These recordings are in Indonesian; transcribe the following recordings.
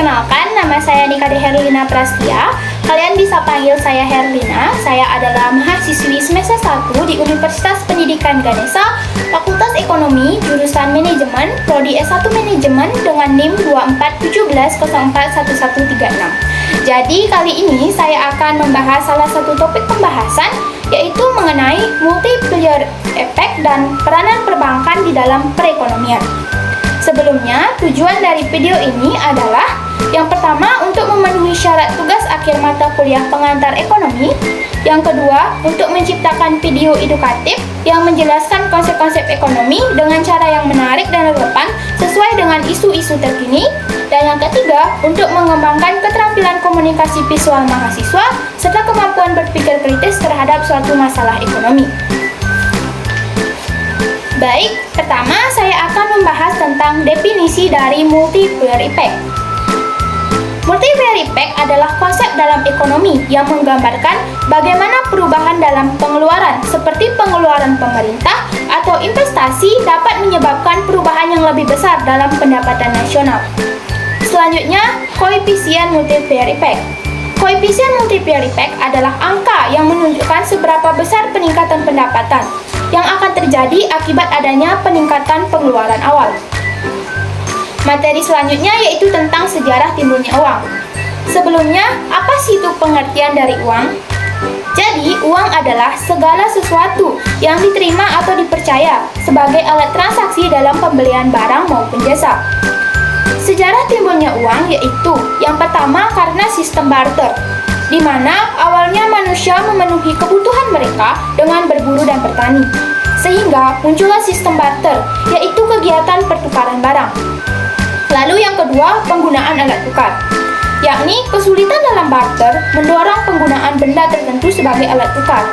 Perkenalkan, nama saya Nikade Herlina Prastia. Kalian bisa panggil saya Herlina. Saya adalah mahasiswi semester 1 di Universitas Pendidikan Ganesha, Fakultas Ekonomi, jurusan Manajemen, Prodi S1 Manajemen dengan NIM 2417041136. Jadi kali ini saya akan membahas salah satu topik pembahasan, yaitu mengenai multiplier effect dan peranan perbankan di dalam perekonomian. Sebelumnya, tujuan dari video ini adalah yang pertama, untuk memenuhi syarat tugas akhir mata kuliah pengantar ekonomi. Yang kedua, untuk menciptakan video edukatif yang menjelaskan konsep-konsep ekonomi dengan cara yang menarik dan relevan sesuai dengan isu-isu terkini. Dan yang ketiga, untuk mengembangkan keterampilan komunikasi visual mahasiswa serta kemampuan berpikir kritis terhadap suatu masalah ekonomi. Baik, pertama saya akan membahas tentang definisi dari multiplier effect. Multiplier effect adalah konsep dalam ekonomi yang menggambarkan bagaimana perubahan dalam pengeluaran seperti pengeluaran pemerintah atau investasi dapat menyebabkan perubahan yang lebih besar dalam pendapatan nasional. Selanjutnya, koefisien multiplier effect. Koefisien multiplier effect adalah angka yang menunjukkan seberapa besar peningkatan pendapatan yang akan terjadi akibat adanya peningkatan pengeluaran awal. Materi selanjutnya yaitu tentang sejarah timbulnya uang. Sebelumnya, apa sih itu pengertian dari uang? Jadi, uang adalah segala sesuatu yang diterima atau dipercaya sebagai alat transaksi dalam pembelian barang maupun jasa. Sejarah timbulnya uang yaitu yang pertama karena sistem barter, di mana awalnya manusia memenuhi kebutuhan mereka dengan berburu dan bertani, sehingga muncullah sistem barter, yaitu kegiatan pertukaran barang. Lalu yang kedua, penggunaan alat tukar, yakni kesulitan dalam barter mendorong penggunaan benda tertentu sebagai alat tukar.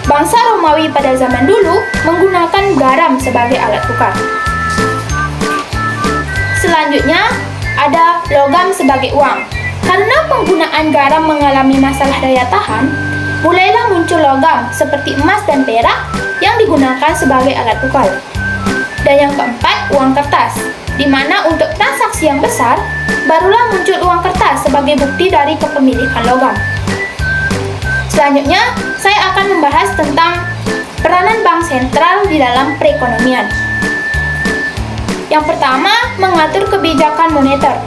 Bangsa Romawi pada zaman dulu menggunakan garam sebagai alat tukar. Selanjutnya, ada logam sebagai uang. Karena penggunaan garam mengalami masalah daya tahan, mulailah muncul logam seperti emas dan perak yang digunakan sebagai alat tukar. Dan yang keempat, uang kertas, di mana untuk transaksi yang besar, barulah muncul uang kertas sebagai bukti dari kepemilikan logam. Selanjutnya, saya akan membahas tentang peranan bank sentral di dalam perekonomian. Yang pertama, mengatur kebijakan moneter,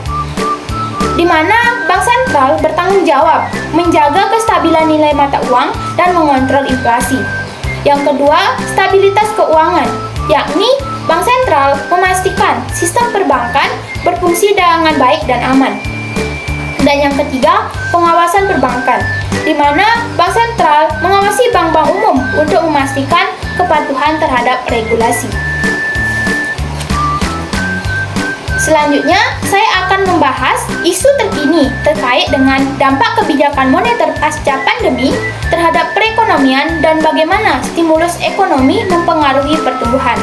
di mana bank sentral bertanggung jawab menjaga kestabilan nilai mata uang dan mengontrol inflasi. Yang kedua, stabilitas keuangan, yakni bank sentral memastikan sistem perbankan berfungsi dengan baik dan aman. Dan yang ketiga, pengawasan perbankan, di mana bank sentral mengawasi bank-bank umum untuk memastikan kepatuhan terhadap regulasi. Selanjutnya, saya akan membahas isu terkini terkait dengan dampak kebijakan moneter pasca pandemi terhadap perekonomian dan bagaimana stimulus ekonomi mempengaruhi pertumbuhan.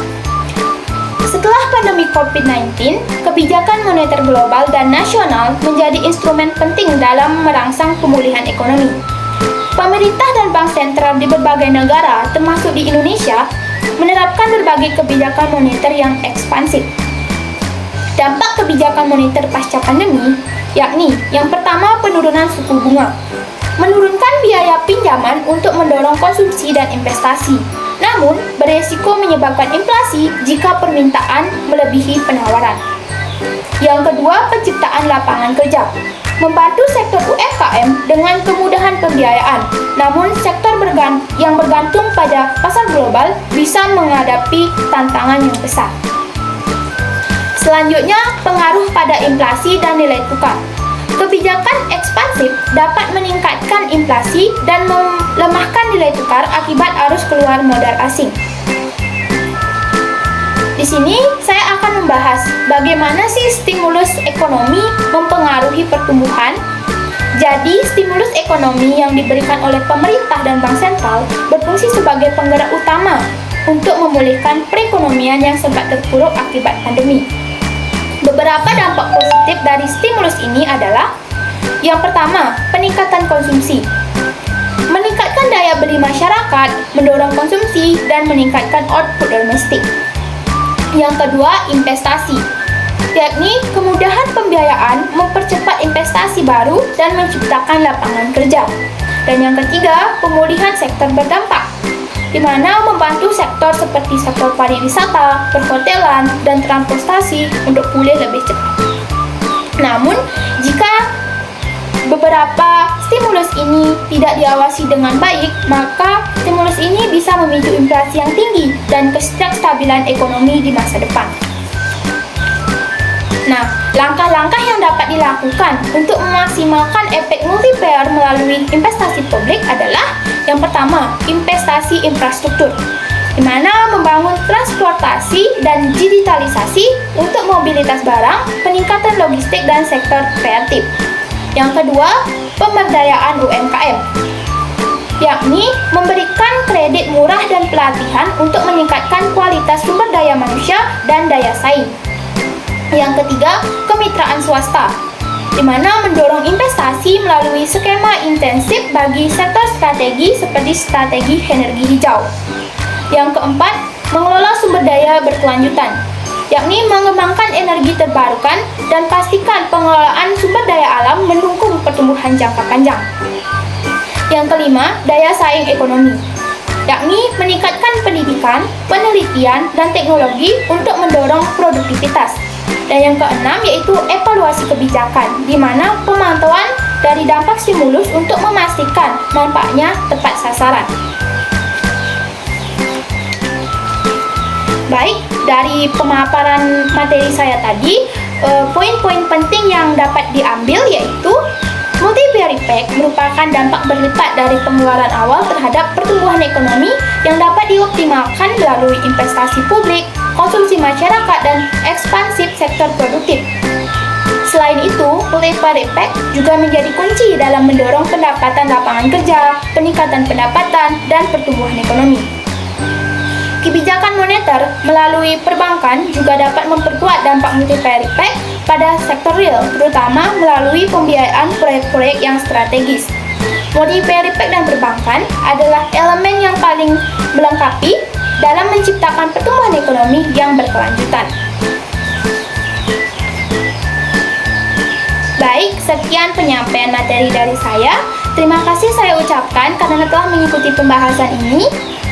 Setelah pandemi COVID-19, kebijakan moneter global dan nasional menjadi instrumen penting dalam merangsang pemulihan ekonomi. Pemerintah dan bank sentral di berbagai negara, termasuk di Indonesia, menerapkan berbagai kebijakan moneter yang ekspansif. Dampak kebijakan moneter pasca pandemi, yakni yang pertama, penurunan suku bunga, menurunkan biaya pinjaman untuk mendorong konsumsi dan investasi, namun beresiko menyebabkan inflasi jika permintaan melebihi penawaran. Yang kedua, penciptaan lapangan kerja, membantu sektor UMKM dengan kemudahan pembiayaan, namun sektor yang bergantung pada pasar global bisa menghadapi tantangan yang besar. Selanjutnya, pengaruh pada inflasi dan nilai tukar. Kebijakan ekspansif dapat meningkatkan inflasi dan melemahkan nilai tukar akibat arus keluar modal asing. Di sini, saya akan membahas bagaimana sih stimulus ekonomi mempengaruhi pertumbuhan. Jadi, stimulus ekonomi yang diberikan oleh pemerintah dan bank sentral berfungsi sebagai penggerak utama untuk memulihkan perekonomian yang sempat terpuruk akibat pandemi. Beberapa dampak positif dari stimulus ini adalah yang pertama, peningkatan konsumsi. Meningkatkan daya beli masyarakat, mendorong konsumsi, dan meningkatkan output domestik. Yang kedua, investasi. yakni kemudahan pembiayaan, mempercepat investasi baru, dan menciptakan lapangan kerja. Dan yang ketiga, pemulihan sektor berdampak, di mana membantu sektor seperti sektor pariwisata, perhotelan, dan transportasi untuk pulih lebih cepat. Namun, jika beberapa stimulus ini tidak diawasi dengan baik, maka stimulus ini bisa memicu inflasi yang tinggi dan ketidakstabilan ekonomi di masa depan. Nah, langkah-langkah yang dapat dilakukan untuk memaksimalkan efek multiplier melalui investasi publik adalah yang pertama, investasi infrastruktur, di mana membangun transportasi dan digitalisasi untuk mobilitas barang, peningkatan logistik, dan sektor kreatif. Yang kedua, pemberdayaan UMKM, yakni memberikan kredit murah dan pelatihan untuk meningkatkan kualitas sumber daya manusia dan daya saing. Yang ketiga, kemitraan swasta, di mana mendorong investasi melalui skema intensif bagi sektor strategi seperti strategi energi hijau. Yang keempat, mengelola sumber daya berkelanjutan, yakni mengembangkan energi terbarukan dan pastikan pengelolaan sumber daya alam mendukung pertumbuhan jangka panjang. Yang kelima, daya saing ekonomi, yakni meningkatkan pendidikan, penelitian, dan teknologi untuk mendorong produktivitas. Dan yang keenam yaitu evaluasi kebijakan, di mana pemantauan dari dampak stimulus untuk memastikan nampaknya tepat sasaran. Baik, dari pemaparan materi saya tadi, poin-poin penting yang dapat diambil yaitu multiplier effect merupakan dampak berlipat dari pengeluaran awal terhadap pertumbuhan ekonomi yang dapat dioptimalkan melalui investasi publik, konsumsi masyarakat, dan ekspansif sektor produktif. Selain itu, multiplier effect juga menjadi kunci dalam mendorong pendapatan lapangan kerja, peningkatan pendapatan, dan pertumbuhan ekonomi. Kebijakan moneter melalui perbankan juga dapat memperkuat dampak multiplier effect pada sektor real, terutama melalui pembiayaan proyek-proyek yang strategis. Multiplier effect dan perbankan adalah elemen yang paling melengkapi dalam menciptakan pertumbuhan ekonomi yang berkelanjutan. Baik, sekian penyampaian materi dari saya. Terima kasih saya ucapkan karena telah mengikuti pembahasan ini.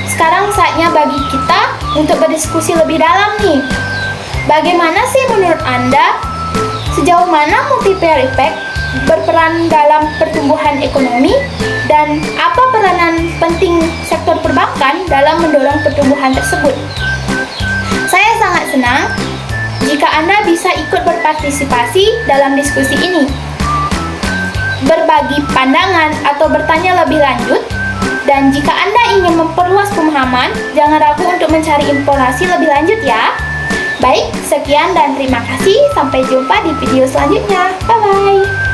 Sekarang saatnya bagi kita untuk berdiskusi lebih dalam nih. Bagaimana sih menurut Anda? Sejauh mana multiplier effect berperan dalam pertumbuhan ekonomi? Dan apa peranan penting sektor perbankan dalam mendorong pertumbuhan tersebut? Saya sangat senang jika Anda bisa ikut berpartisipasi dalam diskusi ini, berbagi pandangan atau bertanya lebih lanjut. Dan jika Anda ingin memperluas pemahaman, jangan ragu untuk mencari informasi lebih lanjut ya. Baik, sekian dan terima kasih. Sampai jumpa di video selanjutnya. Bye-bye.